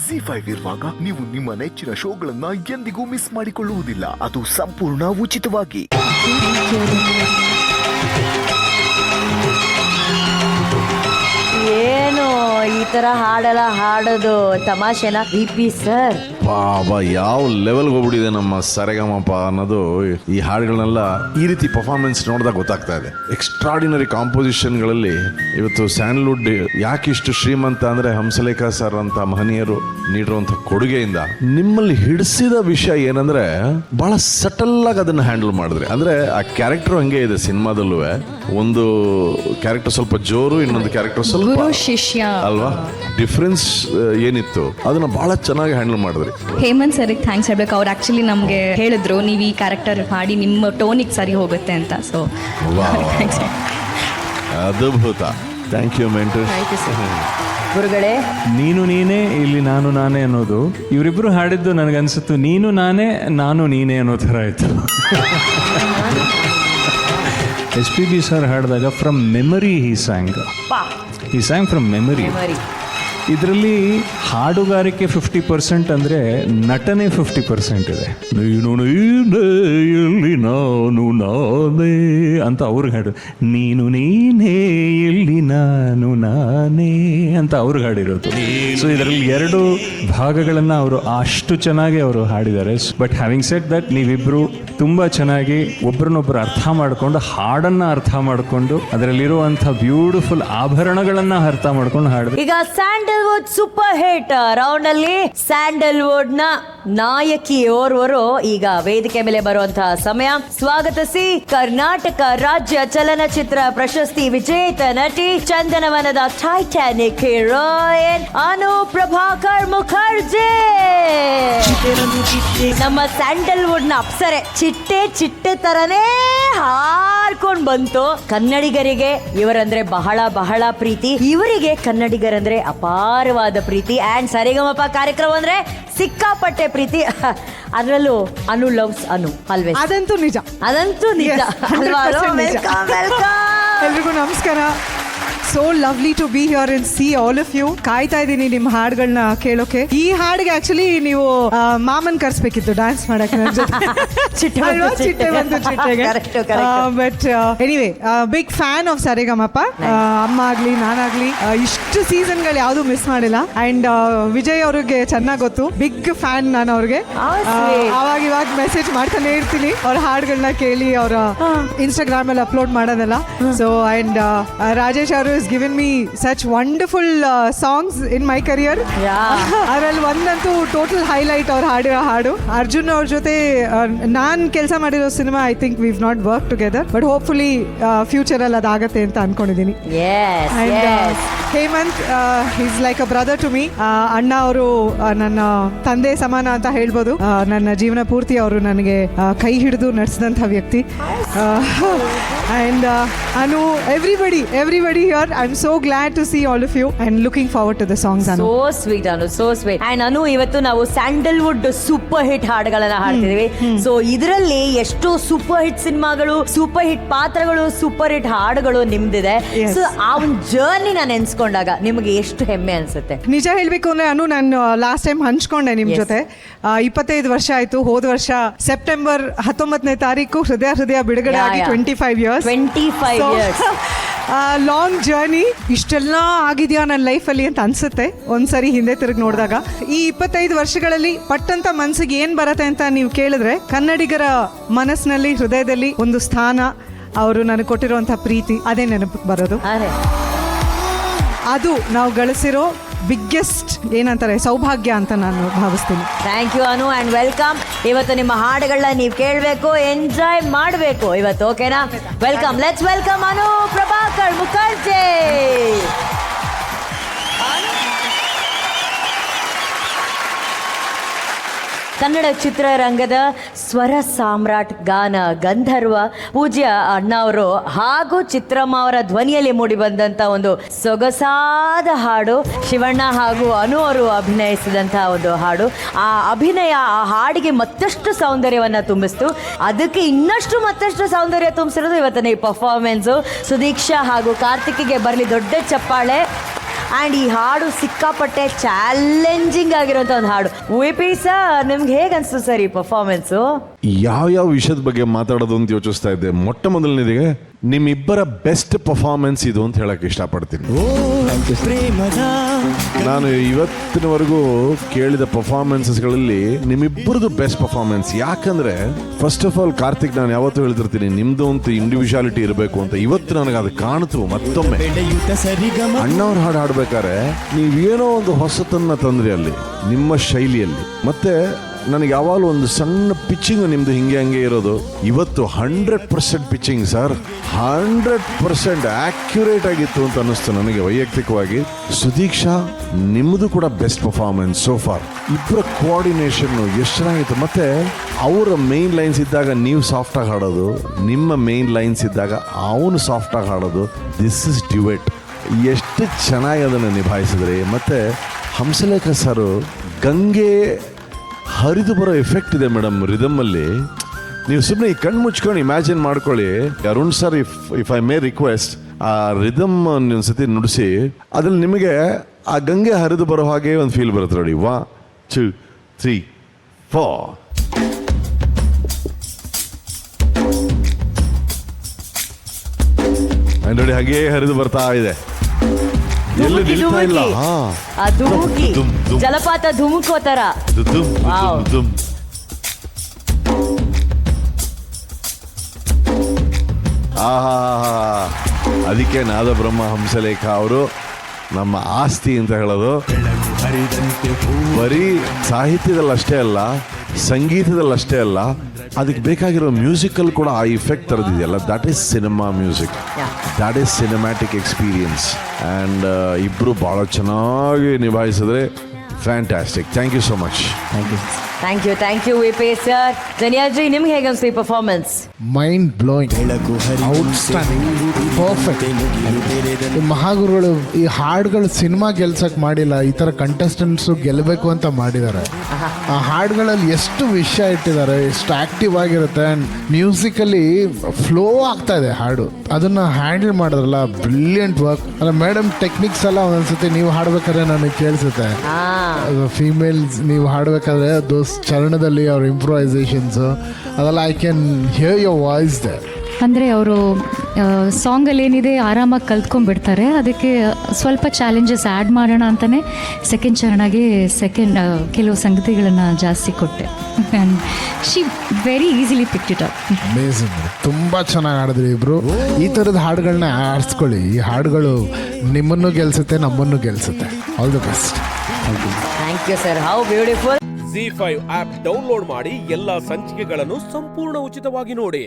ZEE5 ಇರುವಾಗ ನೀವು ನಿಮ್ಮ ನೆಚ್ಚಿನ ಶೋಗಳನ್ನ ಎಂದಿಗೂ ಮಿಸ್ ಮಾಡಿಕೊಳ್ಳುವುದಿಲ್ಲ. ಅದು ಸಂಪೂರ್ಣ ಉಚಿತವಾಗಿ. ಏನು ಈ ತರ ಹಾಡೆಲ್ಲ ಹಾಡೋದು ತಮಾಷೆನಾ VP ಸರ್? ಬಾಬಾ ಯಾವ ಲೆವೆಲ್ಗೆ ಹೋಗ್ಬಿಟ್ಟಿದೆ ನಮ್ಮ ಸರೆಗಮಪ ಅನ್ನೋದು. ಈ ಹಾಡುಗಳನ್ನೆಲ್ಲ ಈ ರೀತಿ ಪರ್ಫಾರ್ಮೆನ್ಸ್ ನೋಡಿದಾಗ ಗೊತ್ತಾಗ್ತಾ ಇದೆ. ಎಕ್ಸ್ಟ್ರಾಡಿನರಿ ಕಾಂಪೋಸಿಷನ್ಗಳಲ್ಲಿ ಇವತ್ತು ಸ್ಯಾಂಡಲ್ವುಡ್ ಯಾಕೆ ಇಷ್ಟು ಶ್ರೀಮಂತ ಅಂದ್ರೆ ಹಂಸಲೇಖ ಸರ್ ಅಂತ ಮಹನೀಯರು ನೀಡಿರುವಂಥ ಕೊಡುಗೆಯಿಂದ ನಿಮ್ಮಲ್ಲಿ ಹಿಡಿಸಿದ ವಿಷಯ ಏನಂದ್ರೆ ಬಹಳ ಸಟಲ್ ಆಗಿ ಅದನ್ನ ಹ್ಯಾಂಡಲ್ ಮಾಡಿದ್ರಿ. ಅಂದ್ರೆ ಆ ಕ್ಯಾರೆಕ್ಟರ್ ಹಂಗೆ ಇದೆ ಸಿನಿಮಾದಲ್ಲೂ. ಒಂದು ಕ್ಯಾರೆಕ್ಟರ್ ಸ್ವಲ್ಪ ಜೋರು, ಇನ್ನೊಂದು ಕ್ಯಾರೆಕ್ಟರ್ ಸ್ವಲ್ಪ ಶಿಷ್ಯ ಅಲ್ವಾ. ಡಿಫ್ರೆನ್ಸ್ ಏನಿತ್ತು ಅದನ್ನ ಬಹಳ ಚೆನ್ನಾಗಿ ಹ್ಯಾಂಡಲ್ ಮಾಡಿದ್ರಿ. ಹೇಮಂತ್ ಸರ್ಗೆ ಥ್ಯಾಂಕ್ಸ್ ಹೇಳ್ಬೇಕು. ಅವ್ರು ಆಕ್ಚುಲಿ ನಮಗೆ ಹೇಳಿದ್ರು ನೀವು ಈ ಕ್ಯಾರೆಕ್ಟರ್ ಮಾಡಿ ನಿಮ್ಮ ಟೋನಿಗೆ ಸರಿ ಹೋಗುತ್ತೆ ಅಂತ. ಸೊ ಅದ್ಭುತ. Thank you mentor. ಗುರುಗಳೇ, ನೀನು ನೀನೇ ಇಲ್ಲಿ ನಾನು ನಾನೇ ಅನ್ನೋದು ಇವರಿಬ್ರು ಹಾಡಿದ್ದು ನನಗನ್ಸುತ್ತು ನೀನು ನಾನೇ ನಾನು ನೀನೇ ಅನ್ನೋ ಥರ ಆಯಿತು. SPB ಸರ್ ಹಾಡಿದಾಗ from memory he sang from memory. ಇದರಲ್ಲಿ ಹಾಡುಗಾರಿಕೆ 50% ಅಂದರೆ ನಟನೆ 50% ಇದೆ. ನೀನು ನೀನೇ ಎಲ್ಲಿ ನಾನು ನಾನೇ ಅಂತ ಅವ್ರಿಗೆ ಹಾಡು, ನೀನು ನೀನೇ ಎಲ್ಲಿ ನಾನು ನಾನೇ ಅಂತ ಅವ್ರಿಗೆ ಹಾಡಿರೋದು. ಸೊ ಇದರಲ್ಲಿ 2 ಭಾಗಗಳನ್ನು ಅವರು ಅಷ್ಟು ಚೆನ್ನಾಗಿ ಅವರು ಹಾಡಿದ್ದಾರೆ. ಬಟ್ ಹ್ಯಾವಿಂಗ್ ಸೆಡ್ ದಟ್ ನೀವಿಬ್ಬರು ತುಂಬ ಚೆನ್ನಾಗಿ ಒಬ್ರನ್ನೊಬ್ಬರು ಅರ್ಥ ಮಾಡಿಕೊಂಡು ಹಾಡನ್ನು ಅರ್ಥ ಮಾಡಿಕೊಂಡು ಅದರಲ್ಲಿರುವಂಥ ಬ್ಯೂಟಿಫುಲ್ ಆಭರಣಗಳನ್ನು ಅರ್ಥ ಮಾಡ್ಕೊಂಡು ಹಾಡಿದ್ರೆ. ಈಗ ಸ್ಯಾಂಡಲ್ವುಡ್ ಸೂಪರ್ ಹಿಟ್ ರೌಂಡ್ ಅಲ್ಲಿ ಸ್ಯಾಂಡಲ್ವುಡ್ ನ ನಾಯಕಿ ಓರ್ವರು ಈಗ ವೇದಿಕೆ ಮೇಲೆ ಬರುವಂತಹ ಸಮಯ. ಸ್ವಾಗತಿಸಿ ಕರ್ನಾಟಕ ರಾಜ್ಯ ಚಲನಚಿತ್ರ ಪ್ರಶಸ್ತಿ ವಿಜೇತ ನಟಿ, ಚಂದನವನದ ಟೈಟಾನಿಕ್ ಹೀರೋಯಿನ್ ಅನು ಪ್ರಭಾಕರ್ ಮುಖರ್ಜಿ. ನಮ್ಮ ಸ್ಯಾಂಡಲ್ವುಡ್ ನ ಅಪ್ಸರೆ ಚಿಟ್ಟೆ ಚಿಟ್ಟೆ ತರನೇ ಹಾರ್ಕೊಂಡ್ ಬಂತು. ಕನ್ನಡಿಗರಿಗೆ ಇವರಂದ್ರೆ ಬಹಳ ಬಹಳ ಪ್ರೀತಿ, ಇವರಿಗೆ ಕನ್ನಡಿಗರಂದ್ರೆ ಅಪಾರವಾದ ಪ್ರೀತಿ. ಅಂಡ್ ಸರಿಗಮಪ ಕಾರ್ಯಕ್ರಮ ಅಂದ್ರೆ ಸಿಕ್ಕಾಪಟ್ಟೆ ಪ್ರೀತಿ. ಅದರಲ್ಲೂ ಅನು ಲವ್ಸ್ ಅನು ಆಲ್ವೇಸ್. ಅದಂತೂ ನಿಜ, ಅದಂತೂ ನಿಜ ಅಲ್ವಾ? ವೆಲ್ಕಮ್ ಎಲ್ರಿಗೂ ನಮಸ್ಕಾರ. So lovely to be here and see all of you. ಕಾಯ್ತಾ ಇದ್ದೀನಿ ನಿಮ್ಮ ಹಾಡುಗಳನ್ನ ಕೇಳೋಕೆ. ಈ ಹಾಡಿಗೆ ಆಕ್ಚುಲಿ ನೀವು ಮಾಮನ್ ಕರ್ಸ್ಬೇಕಿತ್ತು ಡ್ಯಾನ್ಸ್ ಮಾಡಕ್ಕೆ ನನ್ನ ಜೊತೆ. ಚಿಟ್ಟೆ ಬಂತು ಚಿಟ್ಟೆಗೆ. But anyway big fan of Sarigamapa. ಅಮ್ಮ ಆಗ್ಲಿ ನಾನಾಗ್ಲಿ ಇಷ್ಟು ಸೀಸನ್ಗಳು ಯಾವುದು ಮಿಸ್ ಮಾಡಿಲ್ಲ. ಅಂಡ್ ವಿಜಯ್ ಅವ್ರಿಗೆ ಚೆನ್ನಾಗಿ ಗೊತ್ತು, ಬಿಗ್ ಫ್ಯಾನ್ ನಾನು ಅವ್ರಿಗೆ. ಅವಾಗ ಇವಾಗ ಮೆಸೇಜ್ ಮಾಡ್ತಾನೆ ಇರ್ತೀನಿ ಅವ್ರ ಹಾಡುಗಳನ್ನ ಕೇಳಿ, ಅವರ ಇನ್ಸ್ಟಾಗ್ರಾಮ್ ಅಲ್ಲಿ ಅಪ್ಲೋಡ್ ಮಾಡೋದಲ್ಲ. ಸೊ ಅಂಡ್ ರಾಜೇಶ್ ಅವರು has given me such wonderful songs in my career. ಅದರಲ್ಲಿ ಒಂದಂತೂ ಟೋಟಲ್ ಹೈಲೈಟ್ ಅವ್ರು ಹಾಡಿರೋ ಹಾಡು. ಅರ್ಜುನ್ ಅವ್ರ ಜೊತೆ ನಾನು ಕೆಲಸ ಮಾಡಿರೋ cinema I think we've not work together, but hopefully future ಅಲ್ಲಿ ಅದಾಗತ್ತೆ ಅಂತ ಅನ್ಕೊಂಡಿದ್ದೀನಿ. Hemanth is like a brother to me. ಅಣ್ಣ ಅವರು ನನ್ನ ತಂದೆ ಸಮಾನ ಅಂತ ಹೇಳ್ಬೋದು. ನನ್ನ ಜೀವನ ಪೂರ್ತಿ ಅವರು ನನಗೆ ಕೈ ಹಿಡಿದು ನಡೆಸಿದಂಥ ವ್ಯಕ್ತಿ. And Anu, everybody here, I'm so glad to see all of you and looking forward to the songs. Anu, so sweet Anu, so sweet. And Anu, ಇವತ್ತು ನಾವು ಸ್ಯಾಂಡಲ್ವುಡ್ ಸೂಪರ್ ಹಿಟ್ ಹಾಡುಗಳನ್ನ ಹಾಡ್ತಿದೀವಿ. ಸೊ ಇದರಲ್ಲಿ ಎಷ್ಟೋ ಸೂಪರ್ ಹಿಟ್ ಸಿನಿಮಾಗಳು, super hit ಪಾತ್ರಗಳು, super hit ಹಾಡುಗಳು ನಿಮ್ದಿದೆ. So ಆ ಒಂದು ಜರ್ನಿ ನಾನು ಎನ್ಸ್ಕೊಂಡಾಗ ನಿಮಗೆ ಎಷ್ಟು ಹೆಮ್ಮೆ ಅನ್ಸುತ್ತೆ? ನಿಜ ಹೇಳ್ಬೇಕು ಅಂದ್ರೆ ಅನು, ನಾನು ಲಾಸ್ಟ್ ಟೈಮ್ ಹಂಚ್ಕೊಂಡೆ ನಿಮ್ ಜೊತೆ. 25 ವರ್ಷ ಆಯ್ತು. ಹೋದ ವರ್ಷ ಸೆಪ್ಟೆಂಬರ್ 19ನೇ ತಾರೀಕು ಹೃದಯ ಬಿಡುಗಡೆ ಆಗಿ 25 years. Long journey. ಇಷ್ಟೆಲ್ಲ ಆಗಿದೆಯಾ ನನ್ನ ಲೈಫಲ್ಲಿ ಅಂತ ಅನ್ಸುತ್ತೆ ಒಂದ್ಸರಿ ಹಿಂದೆ ತಿರುಗಿ ನೋಡಿದಾಗ. ಈ 25 ವರ್ಷಗಳಲ್ಲಿ ಪಟ್ಟಂತ ಮನಸ್ಸಿಗೆ ಏನ್ ಬರತ್ತೆ ಅಂತ ನೀವು ಕೇಳಿದ್ರೆ, ಕನ್ನಡಿಗರ ಮನಸ್ಸಿನಲ್ಲಿ ಹೃದಯದಲ್ಲಿ ಒಂದು ಸ್ಥಾನ, ಅವರು ನನಗೆ ಕೊಟ್ಟಿರುವಂತಹ ಪ್ರೀತಿ, ಅದೇ ನೆನಪು ಬರೋದು. ಅದು ನಾವು ಗಳಿಸಿರೋ ಬಿಗ್ಗೆಸ್ಟ್ ಏನಂತಾರೆ ಸೌಭಾಗ್ಯ ಅಂತ ನಾನು ಭಾವಿಸ್ತೀನಿ. Thank you Anu and welcome. ಇವತ್ತು ನಿಮ್ಮ ಹಾಡುಗಳನ್ನ ನೀವು ಕೇಳಬೇಕು, ಎಂಜಾಯ್ ಮಾಡಬೇಕು ಇವತ್ತು, ಓಕೆನಾ? Welcome. Let's welcome Anu Prabhakar Mukherjee. Kannada ಚಿತ್ರರಂಗದ ಸ್ವರ ಸಾಮ್ರಾಟ್, ಗಾನ ಗಂಧರ್ವ, ಪೂಜ್ಯ ಅಣ್ಣ ಅವರು ಹಾಗೂ ಚಿತ್ರಮ್ಮ ಅವರ ಧ್ವನಿಯಲ್ಲಿ ಮೂಡಿ ಬಂದಂತ ಒಂದು ಸೊಗಸಾದ ಹಾಡು, ಶಿವಣ್ಣ ಹಾಗೂ ಅನು ಅವರು ಅಭಿನಯಿಸಿದಂತಹ ಒಂದು ಹಾಡು. ಆ ಅಭಿನಯ ಆ ಹಾಡಿಗೆ ಮತ್ತಷ್ಟು ಸೌಂದರ್ಯವನ್ನ ತುಂಬಿಸ್ತು. ಅದಕ್ಕೆ ಇನ್ನಷ್ಟು ಮತ್ತಷ್ಟು ಸೌಂದರ್ಯ ತುಂಬಿಸಿರೋದು ಇವತ್ತಿನ ಈ ಪರ್ಫಾರ್ಮೆನ್ಸು. ಸುದೀಕ್ಷಾ ಹಾಗೂ ಕಾರ್ತಿಕ್ಗೆ ಬರಲಿ ದೊಡ್ಡ ಚಪ್ಪಾಳೆ. ಆ್ಯಂಡ್ ಈ ಹಾಡು ಸಿಕ್ಕಾಪಟ್ಟೆ ಚಾಲೆಂಜಿಂಗ್ ಆಗಿರೋಂಥ ಒಂದು ಹಾಡು. ವಿಪಿ ಸರ್, ನಿಮ್ಗೆ ಹೇಗೆ ಅನಿಸ್ತು ಸರ್ ಈ ಪರ್ಫಾರ್ಮೆನ್ಸು? ಯಾವ ವಿಷಯದ ಬಗ್ಗೆ ಮಾತಾಡೋದು ಅಂತ ಯೋಚಿಸ್ತಾ ಇದ್ದೆ. ಮೊಟ್ಟ ಮೊದಲನೇದಿಗೆ ನಿಮ್ಮಿಬ್ಬರ ಬೆಸ್ಟ್ ಪರ್ಫಾರ್ಮೆನ್ಸ್ ಇದು ಅಂತ ಹೇಳಕ್ ಇಷ್ಟಪಡ್ತೀನಿ. ನಾನು ಇವತ್ತಿನವರೆಗೂ ಕೇಳಿದ ಪರ್ಫಾರ್ಮೆನ್ಸಸ್ಗಳಲ್ಲಿ ನಿಮ್ಮಿಬ್ಬರದು ಬೆಸ್ಟ್ ಪರ್ಫಾರ್ಮೆನ್ಸ್. ಯಾಕಂದ್ರೆ ಫಸ್ಟ್ ಆಫ್ ಆಲ್ ಕಾರ್ತಿಕ್, ನಾನು ಯಾವತ್ತೂ ಹೇಳ್ತಿರ್ತೀನಿ ನಿಮ್ದು ಒಂದು ಇಂಡಿವಿಜುವಾಲಿಟಿ ಇರಬೇಕು ಅಂತ. ಇವತ್ತು ನನಗೆ ಅದು ಕಾಣ್ತು ಮತ್ತೊಮ್ಮೆ. ಅಣ್ಣವ್ರ ಹಾಡು ಹಾಡ್ಬೇಕಾದ್ರೆ ನೀವೇನೋ ಒಂದು ಹೊಸತನ್ನ ತಂದ್ರಿ ಅಲ್ಲಿ ನಿಮ್ಮ ಶೈಲಿಯಲ್ಲಿ. ಮತ್ತೆ ನನಗೆ ಯಾವಾಗಲೂ ಒಂದು ಸಣ್ಣ ಪಿಚ್ಚಿಂಗ್ ನಿಮ್ದು ಹಿಂಗೆ ಹಂಗೆ ಇರೋದು. ಇವತ್ತು 100% ಪಿಚ್ಚಿಂಗ್ ಸರ್, 100% ಆಕ್ಯುರೇಟ್ ಆಗಿತ್ತು ಅಂತ ಅನ್ನಿಸ್ತು ನನಗೆ ವೈಯಕ್ತಿಕವಾಗಿ. ಸುದೀಕ್ಷಾ, ನಿಮ್ಮದು ಕೂಡ ಬೆಸ್ಟ್ ಪರ್ಫಾರ್ಮೆನ್ಸ್ ಸೋ ಫಾರ್. ಇಬ್ಬರ ಕೋಆರ್ಡಿನೇಷನ್ ಎಷ್ಟು ಚೆನ್ನಾಗಿತ್ತು. ಮತ್ತೆ ಅವರ ಮೇನ್ ಲೈನ್ಸ್ ಇದ್ದಾಗ ನೀವು ಸಾಫ್ಟಾಗಿ ಹಾಡೋದು, ನಿಮ್ಮ ಮೇನ್ ಲೈನ್ಸ್ ಇದ್ದಾಗ ಅವನು ಸಾಫ್ಟಾಗಿ ಹಾಡೋದು. This is duet. ಎಷ್ಟು ಚೆನ್ನಾಗಿ ಅದನ್ನು ನಿಭಾಯಿಸಿದ್ರಿ. ಮತ್ತು ಹಂಸಲೇಖ ಸರು, ಗಂಗೆ ಹರಿದು ಬರೋ ಎಫೆಕ್ಟ್ ಇದೆ ಮೇಡಮ್ ರಿದಮಲ್ಲಿ. ನೀವು ಸುಮ್ಮನೆ ಈ ಕಣ್ಣು ಮುಚ್ಕೊಂಡು ಇಮ್ಯಾಜಿನ್ ಮಾಡ್ಕೊಳ್ಳಿ. Arun sir, if I may request, ಆ ರಿದಮ್ ಒಂದ್ಸತಿ ನುಡಿಸಿ, ಅದ್ರಲ್ಲಿ ನಿಮಗೆ ಆ ಗಂಗೆ ಹರಿದು ಬರೋ ಹಾಗೆ ಒಂದು ಫೀಲ್ ಬರುತ್ತೆ ನೋಡಿ. 1 2 3 4. ನೋಡಿ ಹಾಗೆ ಹರಿದು ಬರ್ತಾ ಇದೆ, ಎಲ್ಲಿ ನಿಲ್ತಾ ಇಲ್ಲ. ಜಲಪಾತ ಧುಮುಕೋ ತರ. ಅದಕ್ಕೆ ನಾದ ಬ್ರಹ್ಮ ಹಂಸಲೇಖ ಅವರು ನಮ್ಮ ಆಸ್ತಿ ಅಂತ ಹೇಳೋದು. ಬರೀ ಸಾಹಿತ್ಯದಲ್ಲಷ್ಟೇ ಅಲ್ಲ, ಸಂಗೀತದಲ್ಲಷ್ಟೇ ಅಲ್ಲ, ಅದಕ್ಕೆ ಬೇಕಾಗಿರೋ ಮ್ಯೂಸಿಕಲ್ ಕೂಡ ಆ ಇಫೆಕ್ಟ್ ತರದಿದೆಯಲ್ಲ, that is cinema music, that is cinematic experience. And ಇಬ್ಬರು ಭಾಳ ಚೆನ್ನಾಗಿ ನಿಭಾಯಿಸಿದ್ರೆ fantastic. Thank you so much. Thank you VP sir. ಜನಿಯಾಜಿ, ನಿಮ್ಗೆ ಹೇಗೆ ಅನಿಸ್ತು ಈ performance? Mind blowing, outstanding, perfect. ಮಹಾಗುರುಗಳು ಈ ಹಾಡುಗಳು ಸಿನಿಮಾ ಗೆಲ್ಸಕ್ ಮಾಡಿಲ್ಲ, ಈ ಥರ ಕಂಟೆಸ್ಟೆಂಟ್ಸು ಗೆಲ್ಲಬೇಕು ಅಂತ ಮಾಡಿದ್ದಾರೆ. ಆ ಹಾಡುಗಳಲ್ಲಿ ಎಷ್ಟು ವಿಷಯ ಇಟ್ಟಿದ್ದಾರೆ, ಎಷ್ಟು ಆಕ್ಟಿವ್ ಆಗಿರುತ್ತೆ. ಆ್ಯಂಡ್ ಮ್ಯೂಸಿಕಲಿ ಫ್ಲೋ ಆಗ್ತಾ ಇದೆ ಹಾಡು, ಅದನ್ನು ಹ್ಯಾಂಡಲ್ ಮಾಡಿದ್ರಲ್ಲ, ಬ್ರಿಲಿಯಂಟ್ ವರ್ಕ್. ಅಲ್ಲ ಮೇಡಮ್, ಟೆಕ್ನಿಕ್ಸ್ ಎಲ್ಲ ಒಂದೊಂದ್ಸತಿ ನೀವು ಹಾಡ್ಬೇಕಾದ್ರೆ ನನಗೆ ಕೇಳಿಸುತ್ತೆ. ಫೀಮೇಲ್ಸ್ ನೀವು ಹಾಡ್ಬೇಕಾದ್ರೆ ದೋಸ್ ಚರಣದಲ್ಲಿ ಅವ್ರ ಇಂಪ್ರೂವೈಸೇಷನ್ಸು ಅದೆಲ್ಲ I can hear your voice there. ಅಂದರೆ ಅವರು ಸಾಂಗಲ್ಲಿ ಏನಿದೆ ಆರಾಮಾಗಿ ಕಲ್ತ್ಕೊಂಡ್ಬಿಡ್ತಾರೆ. ಅದಕ್ಕೆ ಸ್ವಲ್ಪ ಚಾಲೆಂಜಸ್ ಆ್ಯಡ್ ಮಾಡೋಣ ಅಂತಲೇ ಸೆಕೆಂಡ್ ಚರಣಗೆ ಕೆಲವು ಸಂಗತಿಗಳನ್ನು ಜಾಸ್ತಿ ಕೊಟ್ಟೆ. And she very easily picked it up. Amazing, ತುಂಬ ಚೆನ್ನಾಗಿ ಹಾಡಿದ್ರಿ ಇಬ್ಬರು. ಈ ಥರದ ಹಾಡುಗಳನ್ನ ಆರಿಸ್ಕೊಳ್ಳಿ. ಈ ಹಾಡುಗಳು ನಿಮ್ಮನ್ನು ಗೆಲ್ಸುತ್ತೆ, ನಮ್ಮನ್ನು ಗೆಲ್ಸುತ್ತೆ. All the best. Thank you sir. How beautiful. ZEE5 app download ಮಾಡಿ ಎಲ್ಲಾ ಸಂಚಿಕೆಗಳನ್ನು ಸಂಪೂರ್ಣ ಉಚಿತವಾಗಿ ನೋಡಿ.